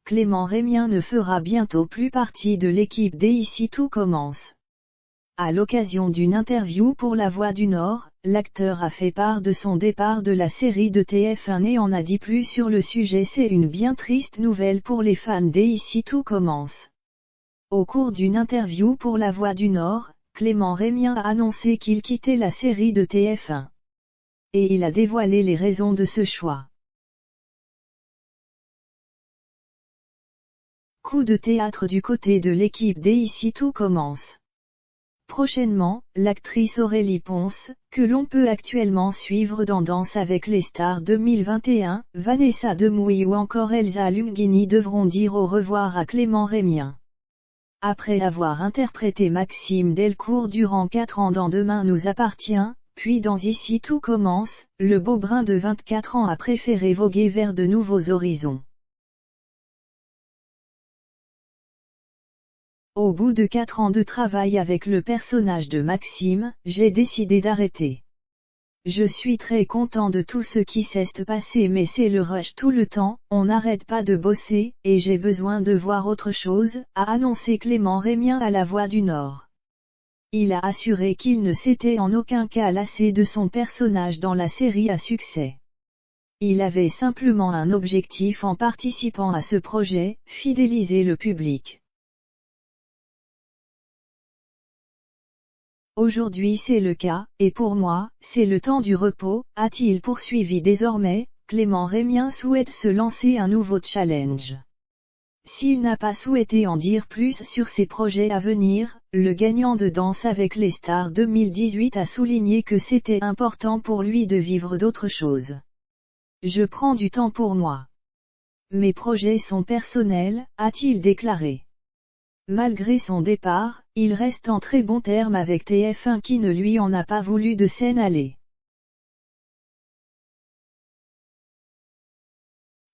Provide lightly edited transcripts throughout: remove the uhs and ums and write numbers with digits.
Clément Rémien ne fera bientôt plus partie de l'équipe des Ici Tout Commence. À l'occasion d'une interview pour La Voix du Nord, l'acteur a fait part de son départ de la série de TF1 et en a dit plus sur le sujet. C'est une bien triste nouvelle pour les fans des Ici Tout Commence. Au cours d'une interview pour La Voix du Nord, Clément Rémien a annoncé qu'il quittait la série de TF1. Et il a dévoilé les raisons de ce choix. Coup de théâtre du côté de l'équipe des Ici Tout Commence. Prochainement, l'actrice Aurélie Ponce, que l'on peut actuellement suivre dans Danse avec les stars 2021, Vanessa Demouy ou encore Elsa Lunghini devront dire au revoir à Clément Rémien. Après avoir interprété Maxime Delcourt durant 4 ans dans Demain nous appartient, puis dans Ici Tout Commence, le beau brun de 24 ans a préféré voguer vers de nouveaux horizons. Au bout de 4 ans de travail avec le personnage de Maxime, j'ai décidé d'arrêter. Je suis très content de tout ce qui s'est passé mais c'est le rush tout le temps, on n'arrête pas de bosser, et j'ai besoin de voir autre chose, a annoncé Clément Rémien à La Voix du Nord. Il a assuré qu'il ne s'était en aucun cas lassé de son personnage dans la série à succès. Il avait simplement un objectif en participant à ce projet, fidéliser le public. Aujourd'hui c'est le cas, et pour moi, c'est le temps du repos, a-t-il poursuivi. Désormais, Clément Rémien souhaite se lancer un nouveau challenge. S'il n'a pas souhaité en dire plus sur ses projets à venir, le gagnant de Danse avec les stars 2018 a souligné que c'était important pour lui de vivre d'autres choses. Je prends du temps pour moi. Mes projets sont personnels, a-t-il déclaré. Malgré son départ, il reste en très bons termes avec TF1 qui ne lui en a pas voulu de s'en aller.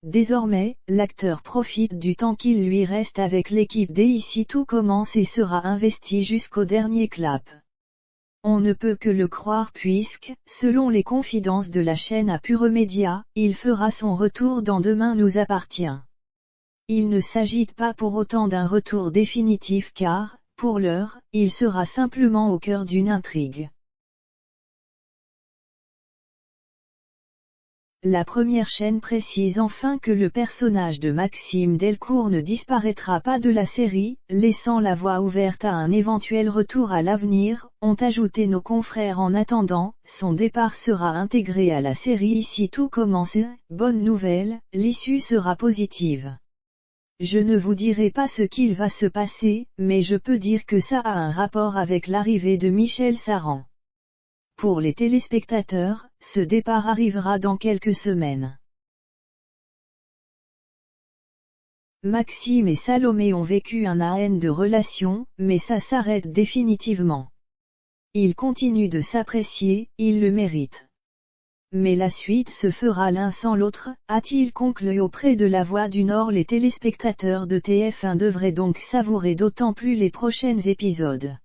Désormais, l'acteur profite du temps qu'il lui reste avec l'équipe des Ici Tout Commence et sera investi jusqu'au dernier clap. On ne peut que le croire puisque, selon les confidences de la chaîne à Pure Média, il fera son retour dans Demain nous appartient. Il ne s'agit pas pour autant d'un retour définitif car, pour l'heure, il sera simplement au cœur d'une intrigue. La première chaîne précise enfin que le personnage de Maxime Delcourt ne disparaîtra pas de la série, laissant la voie ouverte à un éventuel retour à l'avenir, ont ajouté nos confrères. En attendant, son départ sera intégré à la série Ici Tout Commence. Bonne nouvelle, l'issue sera positive. Je ne vous dirai pas ce qu'il va se passer, mais je peux dire que ça a un rapport avec l'arrivée de Michel Saran. Pour les téléspectateurs, ce départ arrivera dans quelques semaines. Maxime et Salomé ont vécu un an de relation, mais ça s'arrête définitivement. Ils continuent de s'apprécier, ils le méritent. Mais la suite se fera l'un sans l'autre, a-t-il conclu auprès de La Voix du Nord. Les téléspectateurs de TF1 devraient donc savourer d'autant plus les prochains épisodes.